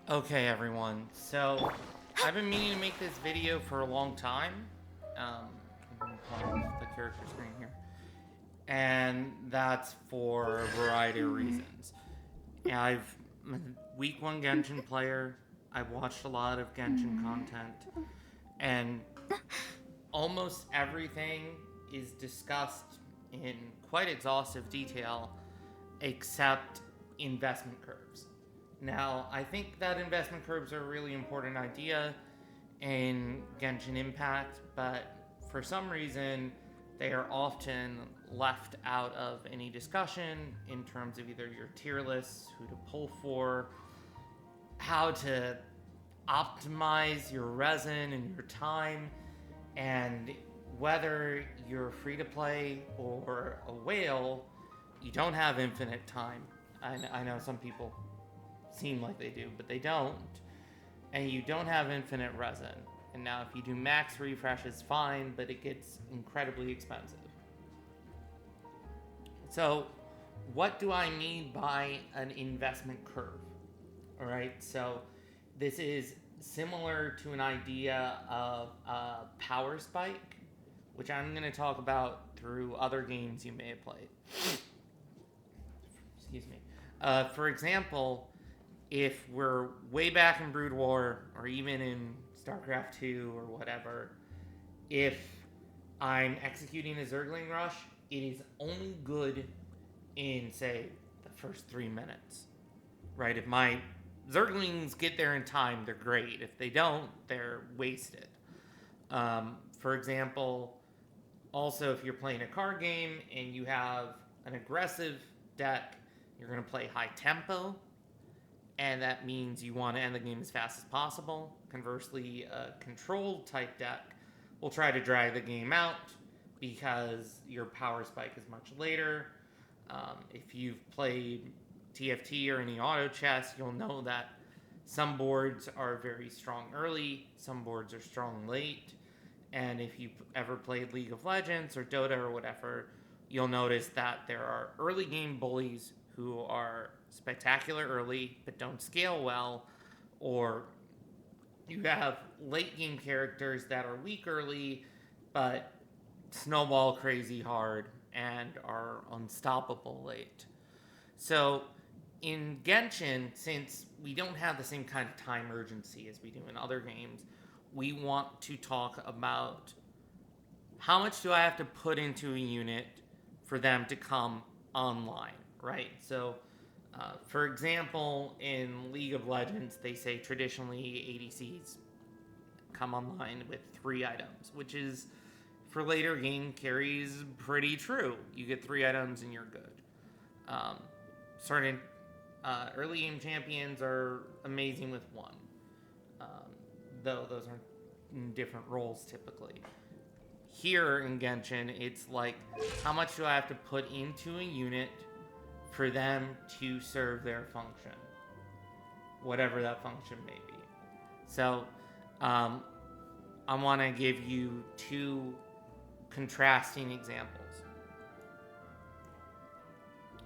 Okay, everyone. So, I've been meaning to make this video for a long time. I'm gonna pause the character screen here, and that's for a variety of reasons. I'm a week one Genshin player. I've watched a lot of Genshin content, and almost everything is discussed in quite exhaustive detail, except investment curves. Now, I think that investment curves are a really important idea in Genshin Impact, but for some reason, they are often left out of any discussion in terms of either your tier lists, who to pull for, how to optimize your resin and your time, and whether you're free to play or a whale, you don't have infinite time. I know some people seem like they do, but they don't. And you don't have infinite resin. And now, if you do max refreshes, fine, but it gets incredibly expensive. So, what do I mean by an investment curve? All right, so this is similar to an idea of a power spike, which I'm going to talk about through other games you may have played. Excuse me. For example, if we're way back in Brood War or even in StarCraft 2 or whatever, if I'm executing a Zergling rush, it is only good in, say, the first 3 minutes. Right? If my Zerglings get there in time, they're great. If they don't, they're wasted. For example, also, if you're playing a card game and you have an aggressive deck, you're going to play high tempo, and that means you want to end the game as fast as possible. Conversely, a controlled type deck will try to drag the game out because your power spike is much later. If you've played TFT or any auto chess, you'll know that some boards are very strong early, some boards are strong late. And if you've ever played League of Legends or Dota or whatever, you'll notice that there are early game bullies who are spectacular early but don't scale well, or you have late game characters that are weak early but snowball crazy hard and are unstoppable late. So in Genshin, since we don't have the same kind of time urgency as we do in other games, we want to talk about how much do I have to put into a unit for them to come online, right? So, for example, in League of Legends, they say traditionally ADCs come online with 3 items, which is for later game carries pretty true. You get 3 items and you're good. Certain early game champions are amazing with one, though those are different roles typically. Here in Genshin, it's like, how much do I have to put into a unit for them to serve their function, whatever that function may be. So, I want to give you two contrasting examples.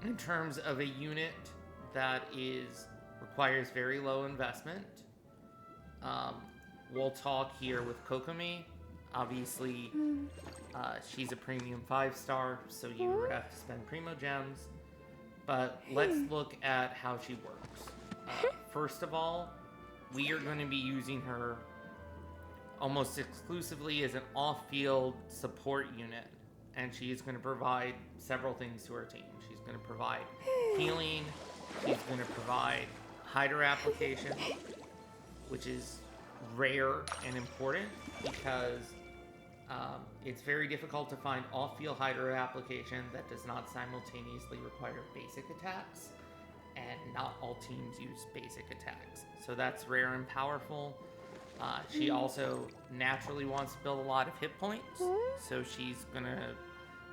In terms of a unit that requires very low investment, we'll talk here with Kokomi. Obviously, she's a premium 5-star, so you would have to spend primo gems. But let's look at how she works. First of all, we are going to be using her almost exclusively as an off-field support unit, and she is going to provide several things to her team. She's going to provide healing, she's going to provide Hydra application, which is rare and important because it's very difficult to find off-field Hydra application that does not simultaneously require basic attacks, and not all teams use basic attacks. So that's rare and powerful. She also naturally wants to build a lot of hit points, so she's going to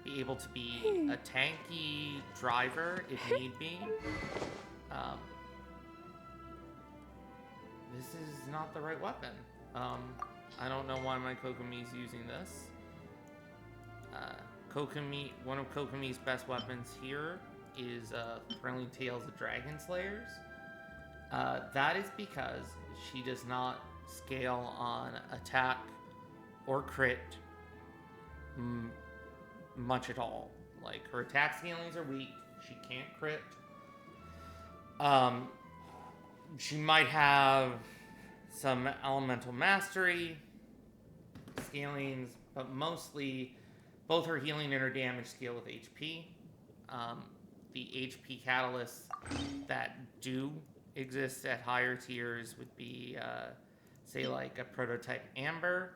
be able to be a tanky driver if need be. This is not the right weapon. I don't know why my Kokomi's using this. One of Kokomi's best weapons here is Friendly Tales of Dragon Slayers. That is because she does not scale on attack or crit much at all. Like, her attack scalings are weak. She can't crit. She might have some elemental mastery scalings, but mostly both her healing and her damage scale with HP. The HP catalysts that do exist at higher tiers would be, say, like a prototype Amber.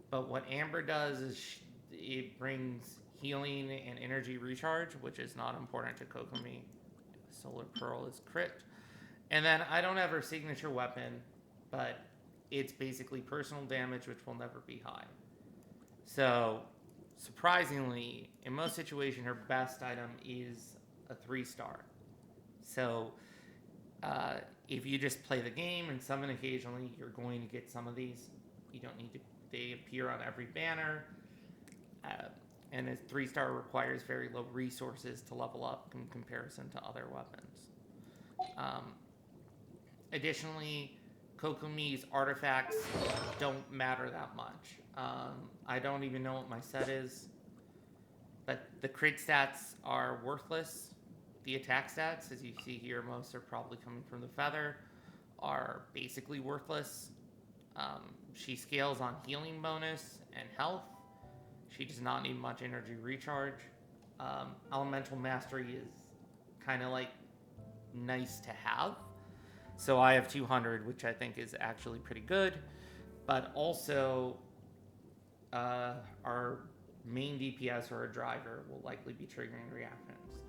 But what Amber does is it brings healing and energy recharge, which is not important to Kokomi. Solar Pearl is crit. And then I don't have her signature weapon, but it's basically personal damage, which will never be high. So, surprisingly, in most situations, her best item is a 3-star. So, if you just play the game and summon occasionally, you're going to get some of these. You don't need to, they appear on every banner. And a 3-star requires very low resources to level up in comparison to other weapons. Additionally, Kokomi's artifacts don't matter that much. I don't even know what my set is, but the crit stats are worthless. The attack stats, as you see here, most are probably coming from the feather, are basically worthless. She scales on healing bonus and health. She does not need much energy recharge. Elemental mastery is kind of like nice to have. So I have 200, which I think is actually pretty good. But also, our main DPS or a driver will likely be triggering reactions.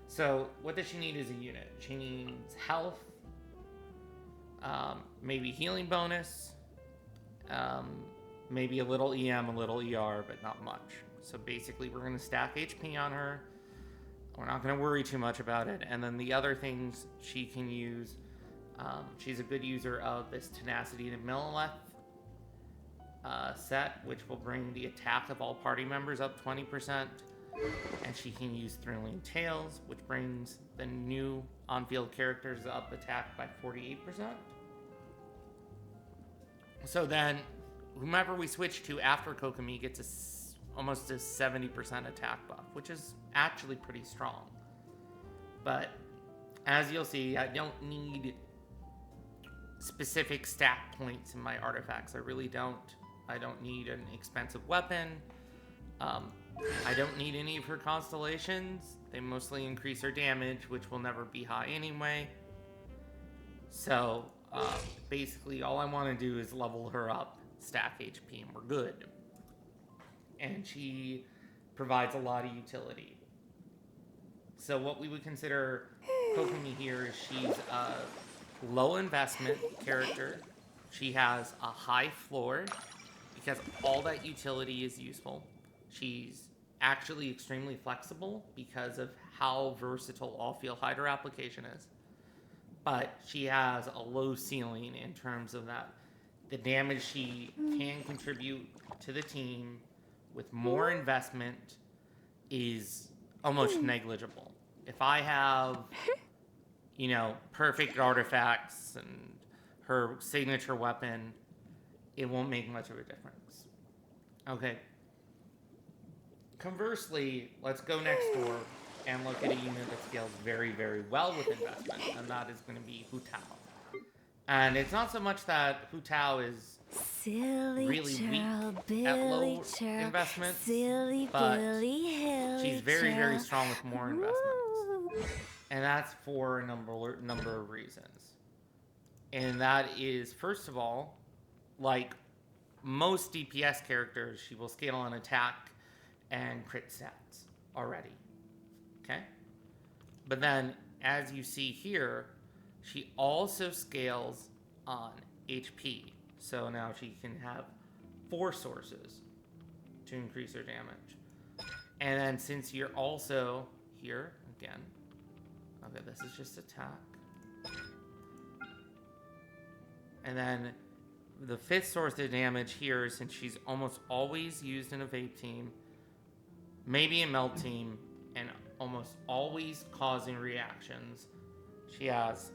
So what does she need as a unit? She needs health, maybe healing bonus, maybe a little EM, a little ER, but not much. So basically we're going to stack HP on her. We're not going to worry too much about it. And then the other things she can use, she's a good user of this Tenacity to Millilith set, which will bring the attack of all party members up 20%. And she can use Thrilling Tales, which brings the new on-field characters up attack by 48%. So then, whomever we switch to after Kokomi gets almost a 70% attack buff, which is actually pretty strong. But as you'll see, I don't need specific stat points in my artifacts. I really don't. I don't need an expensive weapon. I don't need any of her constellations. They mostly increase her damage, which will never be high anyway. So basically all I want to do is level her up, stack HP, and we're good. And she provides a lot of utility. So what we would consider Kokomi here is she's a low investment character. She has a high floor because all that utility is useful. She's actually extremely flexible because of how versatile all-field Hydra application is. But she has a low ceiling in terms of that. The damage she can contribute to the team with more investment is almost negligible. If I have, perfect artifacts and her signature weapon, it won't make much of a difference. Okay. Conversely, let's go next door and look at a unit that scales very, very well with investment, and that is going to be Hu Tao. And it's not so much that Hu Tao is really weak at low investments, but she's very, very strong with more investments. And that's for a number of reasons. And that is, first of all, like most DPS characters, she will scale on attack and crit stats already. Okay? But then, as you see here, she also scales on HP. So now she can have 4 sources to increase her damage. And then since you're also here, again, okay, this is just attack. And then the 5th source of damage here, since she's almost always used in a vape team, maybe a melt team, and almost always causing reactions, she has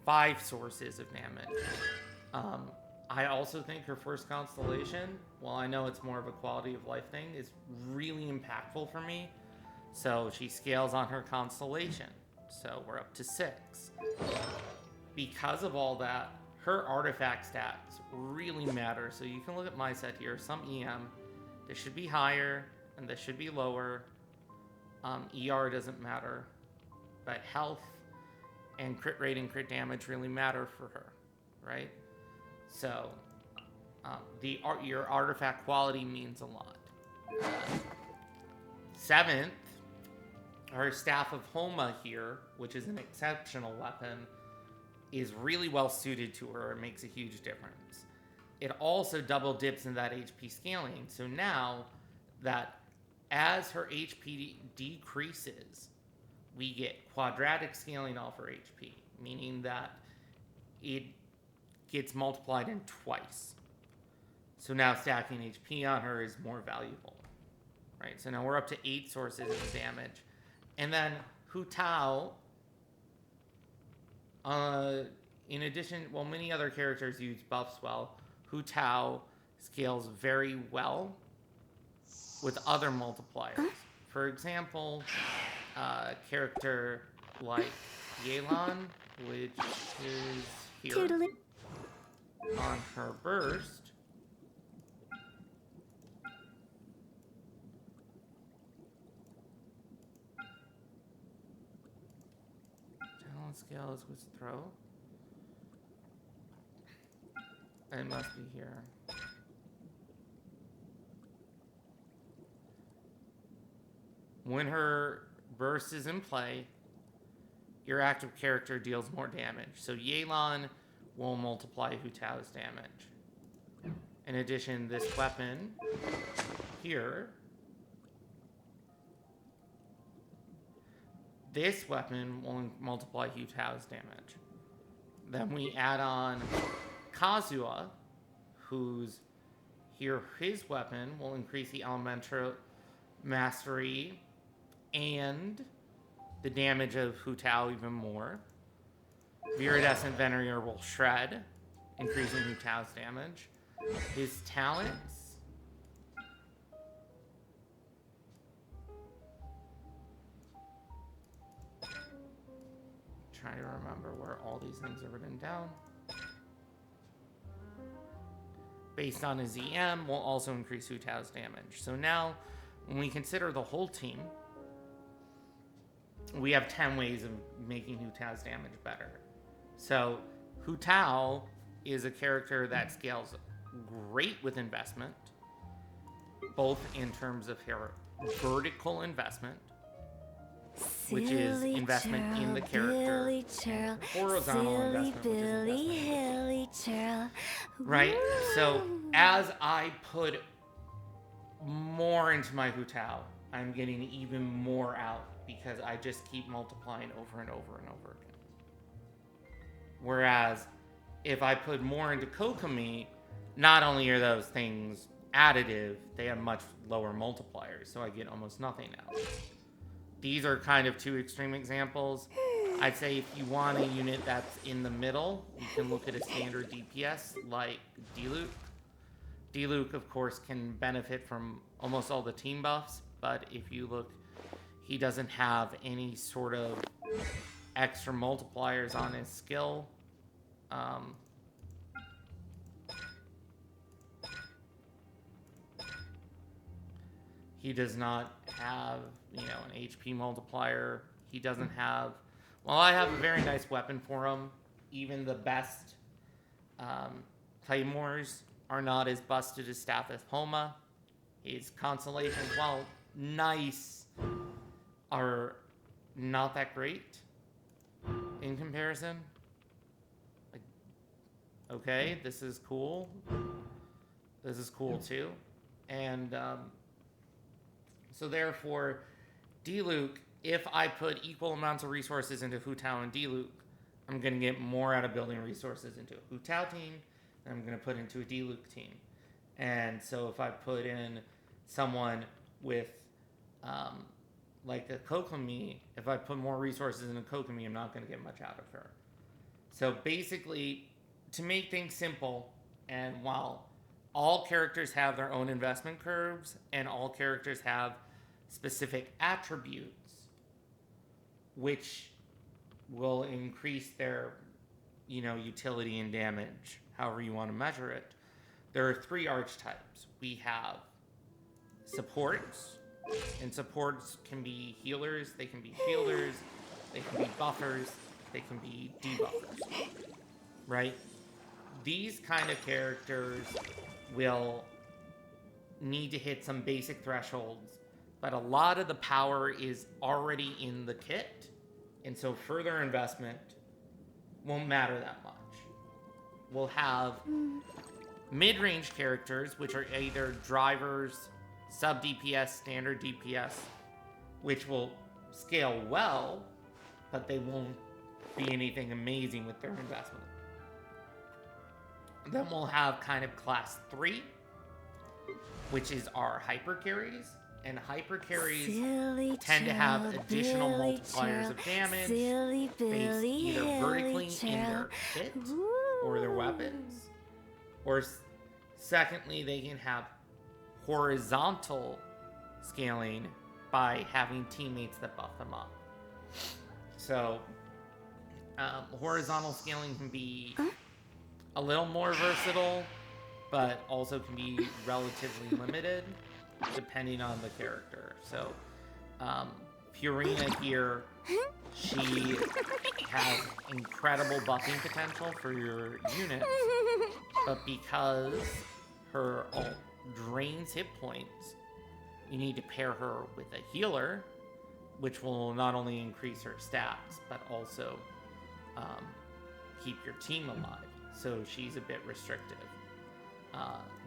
5 sources of damage. I also think her first Constellation, while I know it's more of a quality of life thing, is really impactful for me. So she scales on her Constellation. So we're up to 6. Because of all that, her artifact stats really matter. So you can look at my set here. Some EM, this should be higher, and this should be lower. ER doesn't matter. But health and crit rate and crit damage really matter for her, right? So your artifact quality means a lot. 7th, her Staff of Homa here, which is an exceptional weapon, is really well suited to her and makes a huge difference. It also double dips in that HP scaling. So now that as her HP decreases, we get quadratic scaling off her HP, meaning that it gets multiplied in twice. So now stacking HP on her is more valuable, right? So now we're up to 8 sources of damage. And then Hu Tao, in addition, well, many other characters use buffs well. Hu Tao scales very well with other multipliers. For example, a character like Yelan, which is here on her burst. Talent scale is with throw. It must be here. When her burst is in play, your active character deals more damage. So Yelan will multiply Hu Tao's damage. In addition, this weapon here, this weapon will multiply Hu Tao's damage. Then we add on Kazuha, who's here, his weapon will increase the elemental mastery and the damage of Hu Tao even more. Viridescent Veneer will shred, increasing Hu Tao's damage. His talents, trying to remember where all these things are written down. Based on his EM, will also increase Hu Tao's damage. So now, when we consider the whole team, we have 10 ways of making Hu Tao's damage better. So, Hu Tao is a character that scales great with investment, both in terms of her vertical investment, which is investment in the character, and horizontal investment, which is investment. Right? So, as I put more into my Hu Tao, I'm getting even more out because I just keep multiplying over and over and over again. Whereas, if I put more into Kokomi, not only are those things additive, they have much lower multipliers, so I get almost nothing out. These are kind of 2 extreme examples. I'd say if you want a unit that's in the middle, you can look at a standard DPS like Diluc. Diluc, of course, can benefit from almost all the team buffs, but if you look, he doesn't have any sort of extra multipliers on his skill. He does not have, an HP multiplier. He doesn't have... Well, I have a very nice weapon for him. Even the best Claymores are not as busted as Staff of Homa. His Constellations, while nice, are not that great in comparison. Like, okay, this is cool. This is cool too. And so therefore, Diluc, if I put equal amounts of resources into Hu Tao and Diluc, I'm going to get more out of building resources into a Hu Tao team than I'm going to put into a Diluc team. And so if I put in someone with, like a Kokomi, if I put more resources into Kokomi, I'm not going to get much out of her. So basically, to make things simple, and while all characters have their own investment curves and all characters have specific attributes which will increase their utility and damage, however you want to measure it, there are three archetypes. We have supports, and supports can be healers, they can be shielders, they can be buffers, they can be debuffers, right? These kind of characters will need to hit some basic thresholds, but a lot of the power is already in the kit, and so further investment won't matter that much. We'll have mid-range characters, which are either drivers, sub-DPS, standard DPS, which will scale well, but they won't be anything amazing with their investment. Then we'll have kind of class 3, which is our hyper carries. And hyper carries tend to have additional multipliers of damage based either vertically in their kit or their weapons, or secondly, they can have horizontal scaling by having teammates that buff them up. So horizontal scaling can be a little more versatile, but also can be relatively limited depending on the character. So Purina here, she has incredible buffing potential for your units, but because her ult drains hit points, you need to pair her with a healer, which will not only increase her stats, but also keep your team alive. So she's a bit restrictive.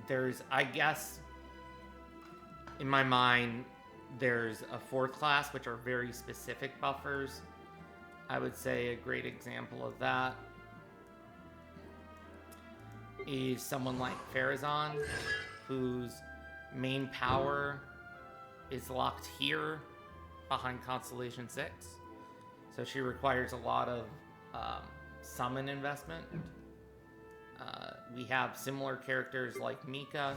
There's, I guess, in my mind, there's a fourth class, which are very specific buffers. I would say a great example of that is someone like Farazan, whose main power is locked here behind Constellation 6. So she requires a lot of summon investment. We have similar characters like Mika,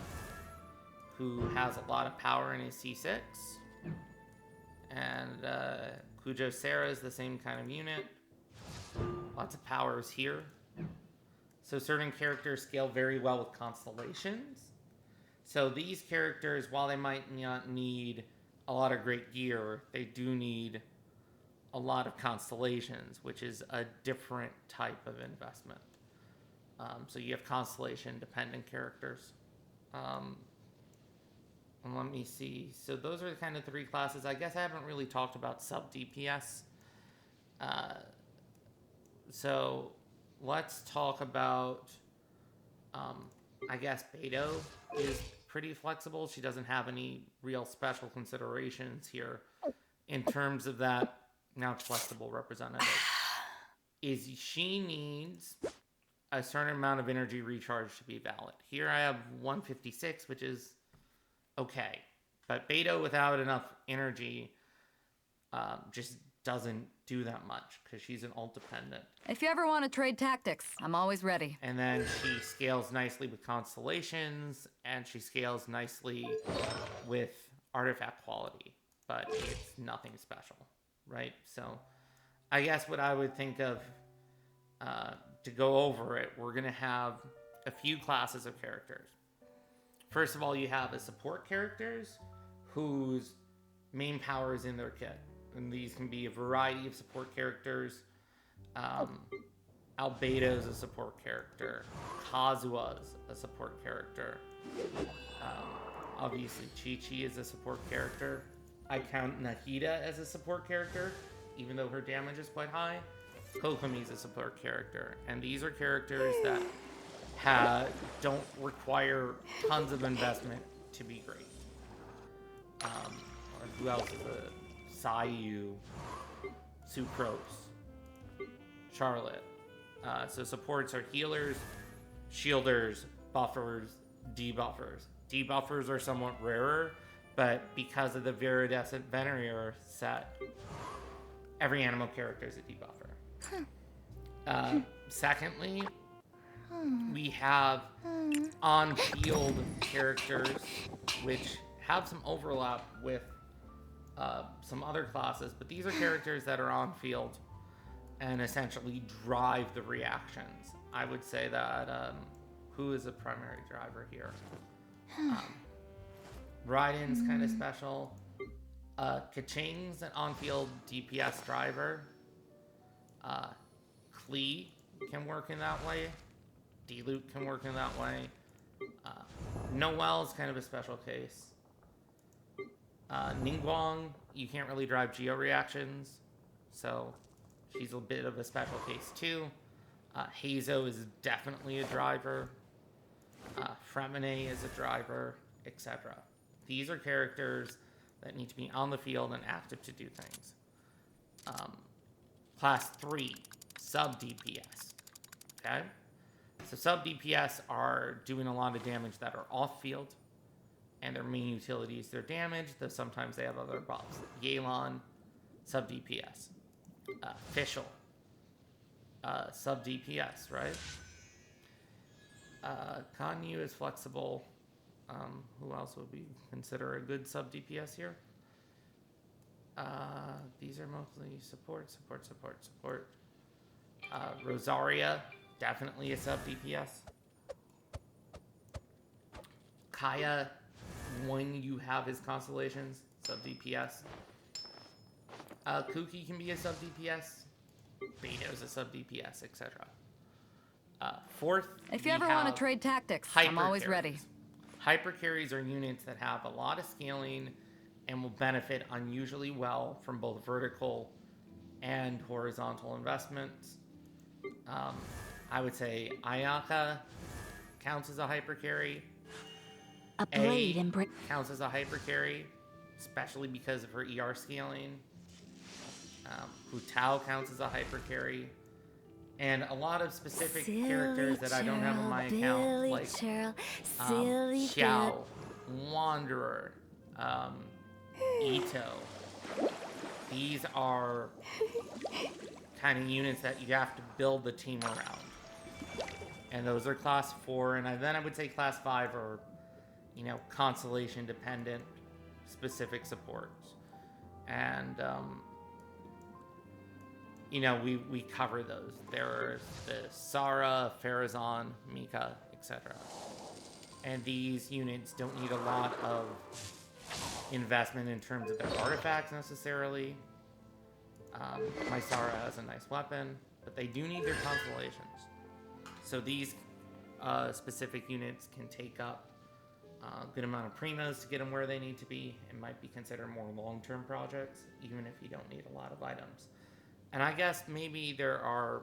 who has a lot of power in his C6. And Kujo Sarah is the same kind of unit. Lots of powers here. So certain characters scale very well with constellations. So these characters, while they might not need a lot of great gear, they do need a lot of constellations, which is a different type of investment. So you have constellation-dependent characters. And let me see. So those are the kind of three classes. I guess I haven't really talked about sub-DPS. So let's talk about, I guess Beto is pretty flexible. She doesn't have any real special considerations here in terms of that. Now it's flexible representative. Is she needs a certain amount of energy recharge to be valid. Here I have 156, which is okay. But Beto without enough energy just doesn't do that much because she's an ult dependent. If you ever want to trade tactics, I'm always ready. And then she scales nicely with constellations, and she scales nicely with artifact quality, but it's nothing special, right? So I guess what I would think of to go over it, we're going to have a few classes of characters. First of all, you have the support characters whose main power is in their kit. And these can be a variety of support characters. Albedo's a support character. Kazua's a support character. Obviously, Chi-Chi is a support character. I count Nahida as a support character, even though her damage is quite high. Kokomi's a support character. And these are characters that don't require tons of investment to be great. Or who else is a Sayu, Sucrose, Charlotte. So supports are healers, shielders, buffers, debuffers. Debuffers are somewhat rarer, but because of the Viridescent Venereer set, every animal character is a debuffer. Secondly, we have on-field characters, which have some overlap with some other classes, but these are characters that are on-field and essentially drive the reactions. I would say that who is a primary driver here? Raiden's kind of special. Kaching's an on-field DPS driver. Klee can work in that way. D-Luke can work in that way. Noelle's kind of a special case. Ningguang, you can't really drive geo reactions, so she's a bit of a special case too. Hazo is definitely a driver. Fremine is a driver, etc. These are characters that need to be on the field and active to do things. Class 3, sub DPS. Okay? So sub DPS are doing a lot of damage that are off field, and their main utility is their damage, though sometimes they have other buffs. Yelan, sub DPS. Fischl, sub DPS, right? Kanyu is flexible. Who else would we consider a good sub DPS here? These are mostly support. Rosaria, definitely a sub DPS. Kaya, when you have his constellations, sub DPS. Kuki can be a sub DPS. Beto's a sub DPS, etc. Fourth, If you ever want to trade tactics, I'm always ready. Hyper carries are units that have a lot of scaling and will benefit unusually well from both vertical and horizontal investments. I would say Ayaka counts as a hyper carry. A blade and counts as a hyper carry, especially because of her ER scaling. Hu Tao counts as a hyper carry. And a lot of specific characters that I don't have on my account, like Xiao, Wanderer, Ito. These are kind of units that you have to build the team around. And those are class 4, and then I would say class 5 are, constellation dependent specific supports. And we cover those. There's the Sara, Farazan, Mika, etc. And these units don't need a lot of investment in terms of their artifacts necessarily. My Sara has a nice weapon, but they do need their constellations. So these specific units can take up a good amount of primos to get them where they need to be. It might be considered more long-term projects, even if you don't need a lot of items. And I guess maybe there are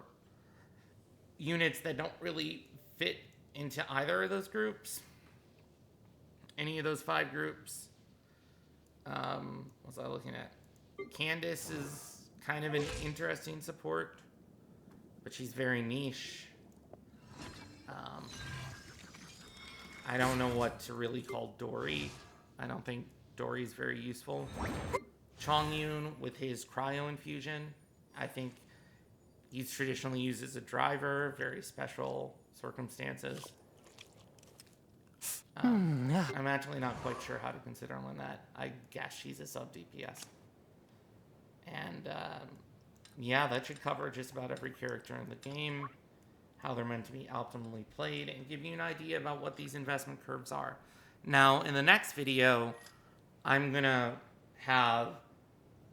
units that don't really fit into either of those groups. Any of those 5 groups. What's I looking at? Candace is kind of an interesting support, but she's very niche. I don't know what to really call Dory. I don't think Dory's very useful. Chongyun with his cryo infusion, I think he's traditionally used as a driver, very special circumstances. I'm actually not quite sure how to consider him on that. I guess she's a sub DPS. And yeah, that should cover just about every character in the game, how they're meant to be optimally played, and give you an idea about what these investment curves are. Now, in the next video, I'm going to have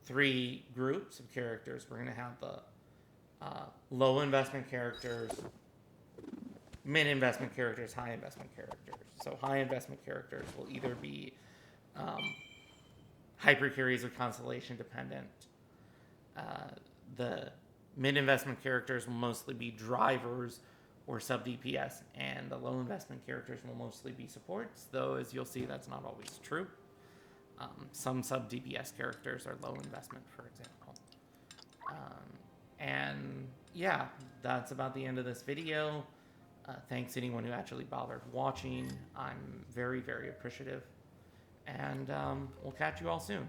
3 groups of characters. We're going to have the low investment characters, mid investment characters, high investment characters. So high investment characters will either be hyper carries or constellation dependent. The mid investment characters will mostly be drivers or sub DPS, and the low investment characters will mostly be supports, though as you'll see, that's not always true. Some sub DPS characters are low investment, for example. And yeah, that's about the end of this video. Thanks to anyone who actually bothered watching. I'm very, very appreciative. And we'll catch you all soon.